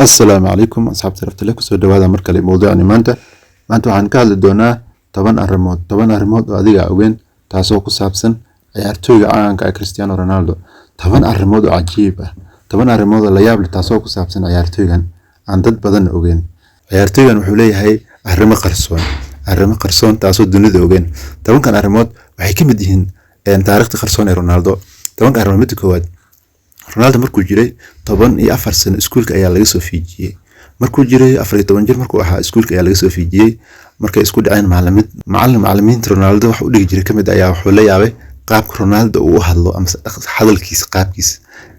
السلام عليكم أصحاب شرفت لك soo dhawaada mar kale mowduucani maanta waxaan ka hadli doonaa 10 arrimood oo adiga ogeyn taasoo ku saabsan ciyaartooyga caanka ah Cristiano Ronaldo 10 arrimood oo cajiib ah 10 arrimood oo la yaab leh taasoo ku saabsan ciyaartooygan aan dad badan ogeyn ciyaartooygan wuxuu leeyahay arrimo qarsoon taasoo dunida ogeyn 10 arrimood waxay ka mid yihiin taariikhda qarsoon ee Ronaldo 10 arrimood mid koowaad Ronaldo markuu jiray 14 sano iskuulka ayaa laga soo fiijiyay markuu jiray 14 jir markuu ahaa iskuulka ayaa laga soo fiijiyay markay isku dhaceen macallimiinta Ronaldo wax u dhigi jiray kamid ayaa wuxuu la yaabay qaabka Ronaldo uu hadlo ama hadalkiisa qaabkiisa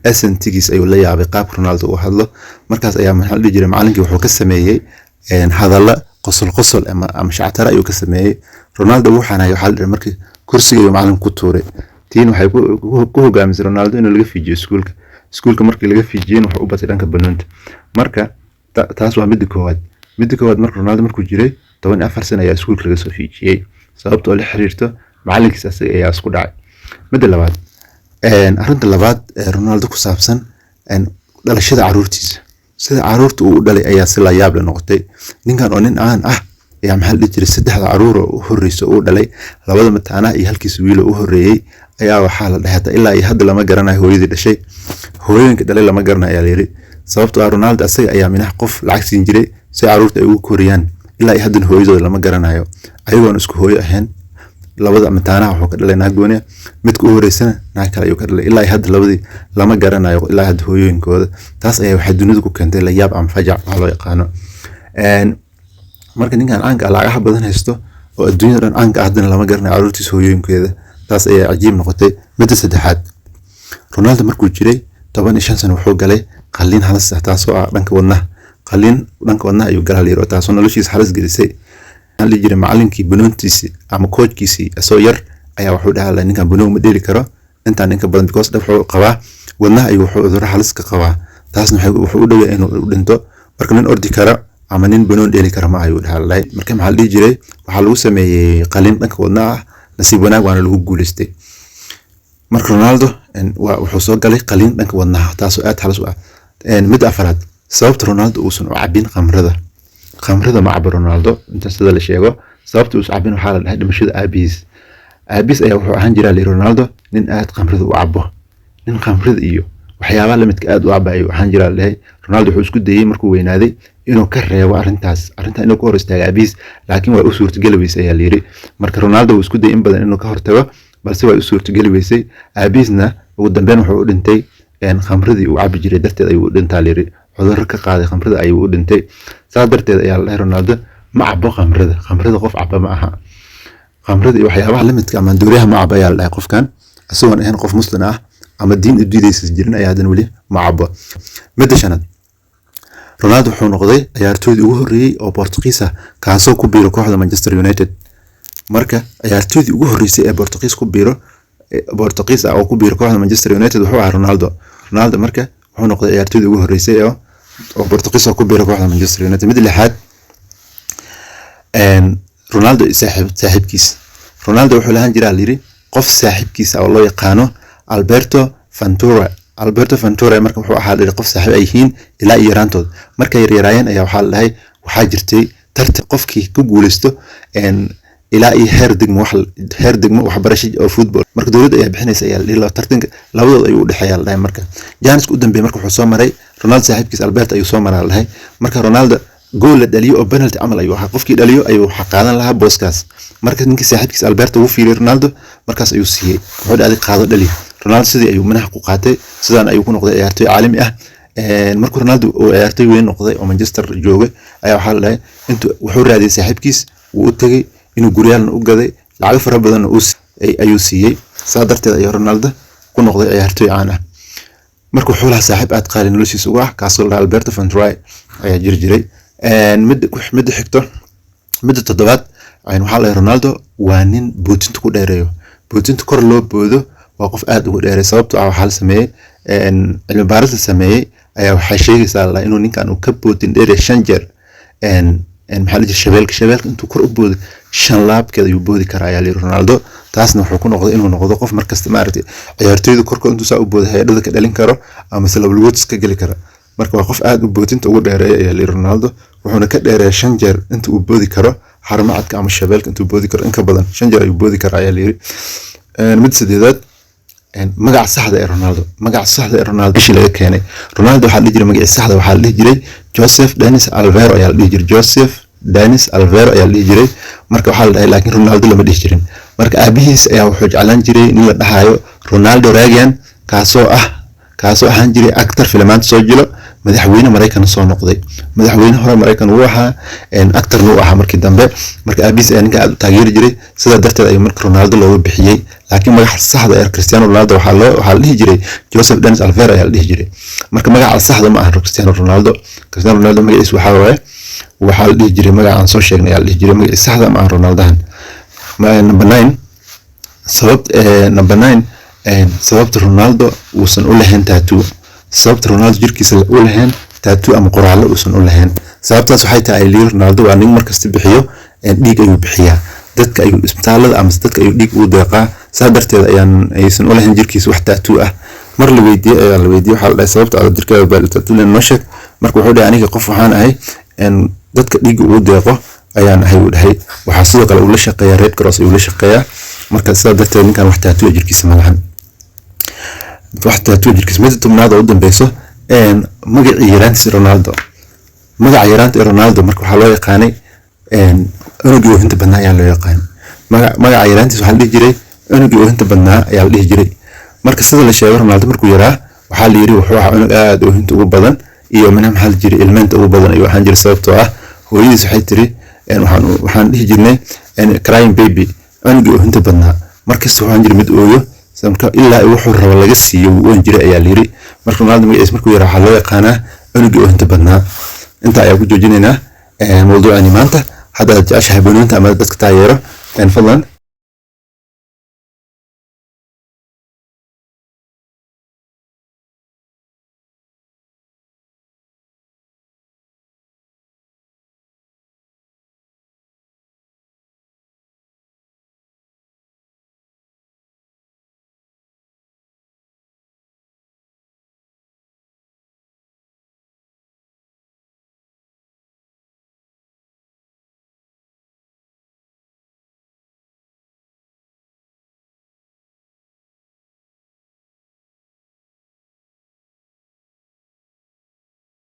accentigiisa ayuu la yaabay qaabka Ronaldo uu hadlo markaas ayaa maxaa dhigi jiray macallinkii wuxuu ka sameeyay hadalla qosol ama shactara ayuu ka sameeyay Ronaldo waxaana waxa la markii kursiga ayuu macallinku ku tuuray tiin waxay ku hogaamisay Ronaldo inuu laga fiijiyo iskuulka markii laga fiijiyeen wuxuu u batay dhanka banoonta marka taas waa mid koowaad marka Ronaldo markuu jiray 14 sano ayaa iskuulka laga soo fiijiyay sababtoo la xiriirto macallinkiisa asaga ayaa isku dhacay arrinta labaad ee Ronaldo ku saabsan dhalashada caruurtiisa sida caruurta uu dhalay ayaa si la yaab leh noqotay ninkan oo nin aan ah ayaa maxaa la jiray saddexda caruur oo horreeyay uu dhalay labada mataana iyo halkiis wiil oo horreeyay ayaa waxa la dhahay ilaa ay hadda lama garanayo hooyadii dhashay hooyooyinka dhalay lama garanayo ayaa leeyahay sababtoo ah Ronaldo asaga ayaa minax qof lacag siin jiray si caruurta ay ugu koriyaan ilaa ay hadda hooyadooda lama garanayo ayagoon isku hooyo ahayn labada mataanaha wuxuu ka dhalay naagooniya midka u horeysana naag kale ayuu ka dhalay ilaa ay hadda labadii lama garanayo ilaa hadda hooyooyinkooda taas ayaa waxa dunida ku keentay la yaab ama fajac waxa loo yaqaano marka ninkan aanka lacagaha badan haysto oo adduunyada dhan aanka haddana lama garanayo caruurtiisa hooyooyinkeeda taas ayaa cajiib noqotay midda saddexaad Ronaldo markuu jiray 15 sano wuxuu galay qalliin halis ah taasoo ah dhanka wadnaha ayuu galay leeyahay taasoo noloshiisa halis gelisay hal jiray macallinkii banoontiisi ama coachkiisi asoo yar ayaa wuxuu dhahay ninkan banoon ma dheeli karo intaan inka badan because wuxuu qabaa wadnaha ayuu wuxuu cudurro halis ka qabaa taasna wuxuu u dhawaa inuu dhinto marka nin ordi kara ama nin banoon dheeli kara ma ayuu dhahay marka maxaa la jiray waxa lagu sameeyay qalliin dhanka wadnaha nasiib wanaag waana lagu guuleystay marka Ronaldo wuxuu soo galay qalliin dhanka wadnaha taasoo aad halis u ah mid afraad sababta Ronaldo uusan u cabin khamrada ma cabo Ronaldo inta sida la sheego sababta uu cabin waxa la dhahay dhimashada aabiis ayaa wuxuu ahaan jiray Ronaldo nin aad khamrada u cabo nin khamrada iyo waxyaabaha la midka aad u cabo ayuu ahaan jiray Ronaldo wuxuu isku dayay markuu weynaaday inuu ka reebo arrinta inuu ka hor istaago aabiis laakiin waa u suurtagal weysay ayaa leeyahay marka Ronaldo uu isku dayay in badan inuu ka hortago balse waa u suurtagal weysay aabiisna ugu dambeyn wuxuu u dhintay khamradii uu cabi jiray darteed ayuu u dhintay leeyahay cudurro ka qaaday khamrada ayuu u dhintay saas darteed ayaa la Ronaldo ma cabo khamrada qof caba ma aha khamrada iyo waxyaabaha la midka ama dooriyaha ma cabo ayaa la qofkan asagoo ahayn qof muslim ah ama diin u diidaysa jirin ayaa hadan wali ma cabo midda shanaad Ronaldo wuxuu noqday ciyaartooydii ugu horreeyay oo Portugiis ah kaasoo ku biiro kooxda Manchester United marka ciyaartooydii ugu horreysay ee Portugiis oo ku biiro kooxda Manchester United wuxuu ahaa Ronaldo marka wuxuu noqday ciyaartooydii ugu horreysay oo Portugiis oo ku biiro kooxda Manchester United mid lixaad Ronaldo saaxiibkiis Ronaldo wuxuu lahaan jiray liri qof saaxiibkiisa oo loo yaqaano Alberto Ventura marka wuxuu ahaa qof saaxiib ay yihiin ilaa yaraantood markay yaryaraayeen ayaa waxa la dhahay waxa jirtay tartan qofkii ku guuleysto ilaa heer degmo waxbarasho oo football marka dawladda ayaa bixinaysa ayaa la tartanka labadooda ayuu u dhaxeeyaa la dhahay marka Janis u dambeeyay marka wuxuu soo maray Ronaldo saaxiibkiis Alberto ayuu soo maray la dhahay marka Ronaldo goal la dhaliyo oo penalty amal ayuu ahaa qofkii dhaliyo ayuu qaadan lahaa booskaas marka ninkii saaxiibkiis Alberto uu fiiriyay Ronaldo markaas ayuu siiyay wuxuu dhacday qaado dhaliyo Ronaldo sidii ayuu manax ku qaatay sidaan ayuu ku noqday ciyaartoy caalami ah markuu Ronaldo oo ciyaartoy weyn noqday oo Manchester joogay ayaa waxa la dhahay intuu wuxuu raadiyay saaxiibkiis uu u tagay inuu guriyaalna u gaday lacag fara badan ayuu siiyay saa darteed ayuu Ronaldo ku noqday ciyaartoy caan ah markuu xoolaha saaxiib aad qaali noloshiisa uga ah kaasoo la Alberto Ventura ayaa jiray mid xigto mid toddobaad waxa la Ronaldo waa nin bootinta ku dheereeyo bootinta kor loo boodo waa qof aad ugu dheereey sababtoo ah waxa la sameeyay cilmi baaris la sameeyay ayaa waxa sheegaysaa inuu ninkan uu ka bootin dheereey 5 jeer maxaa la jiray shabeelka intuu kor u boodo 5 laabkeed ayuu boodi karaa ayaa Ronaldo taasna wuxuu ku noqday inuu noqdo qof markasta maartay ciyaartooyda korka intuu saa u boodo hay'adada ka dhalin karo ama salablugood iska gali karo marka waa qof aad u boodinta ugu dheereeya ayaa layiri Ronaldo wuxuuna ka dheereeyaa 5 jeer inta uu boodi karo xarmacadka ama shabeelka inta uu boodi karo in ka badan 5 jeer ayuu boodi karaa ayaa layiri mid sadeedaad magaca saxda ee Ronaldo ishi laga keenay Ronaldo waxa la dhihi jiray magaciisa saxda waxa la dhihi jiray Joseph Denis Alvaro ayaa la dhihi jiray Joseph Denis Alvaro ayaa la dhihi jiray marka waxa la dhahay laakiin Ronaldo lama dhihi jirin marka aabihiis ayaa wuxuu jeclaan jiray in la dhahayo Ronaldo Reagan kaasoo ahaan jiray actor filmaanta soo jilo madaxweyne Mareykan soo noqday madaxweyne hore Mareykan uu ahaa actor uu ahaa markii dambe marka aabihiis ayaa ninka aad u taageeri jiray sida darteed ayuu marka Ronaldo loogu bixiyay laakiin magaca saxda ee Cristiano Ronaldo waxa la dhihi jiray Joseph Denis Alvaro ayaa la dhihi jiray marka magaca saxda ma aha Cristiano Ronaldo magaciisa waxa la dhihi jiray magaca aan soo sheegnay ayaa la dhihi jiray magaciisa saxda ma aha Ronaldahan number 9 sababta Ronaldo uusan u lahayn tattoo sababta Ronaldo jirkiisa u lahayn tattoo ama qoraallo uusan u lahayn sababtaas waxay tahay Ronaldo waa nin markasta bixiyo dhiig ayuu bixiyaa dadka ayuu isbitaalada ama dadka ayuu dhiig u deeqaa sadarteed aysan u lahayn jirkiisa wax tattoo ah mar la weydiiyay waxa la dhahay sababta aad jirkaaga baa tattoo leen noo sheeg marka wuxuu dhahay aniga qof waxaan ahay dadka dhiig u deeqo ayaan ahay uu dhahay waxa sidoo kale uu la shaqeeyaa Red Cross ayuu la shaqeeyaa marka sadarteed ninkan wax tattoo jirkiisa ma lahan wax tattoo jirkiisa mid tumnaada u dambayso magaca yaraanta Ronaldo marka waxa loo yaqaanay unugii oo inta badnaa ayaa loo yaqaan magaca yaraantiisa waxa la dhihi jiray unugii oo inta badnaa ayaa la dhihi jiray marka sida la sheegay Ronaldo markuu yaraa waxa la yiri wuxuu ahaa unug aad u inta ugu badan iyo minam hal jiray ilmeenta ugu badan ayuu ahaan jiray sababtoo ah hooyadiis waxay tiri waxaan dhihi jirnay crying baby unugii oo inta badnaa markasta waxaan jiray mid ooyo samka ilaa wuxuu rabo laga siiyo uu jiray ayaa la yiri marka Ronaldo magaciisa markuu yaraa waxa loo yaqaanaa unugii oo inta badnaa inta ayaa ku joojinaynaa mawduucani maanta hadda jeceshahay bununta ama dadka taageero fadlan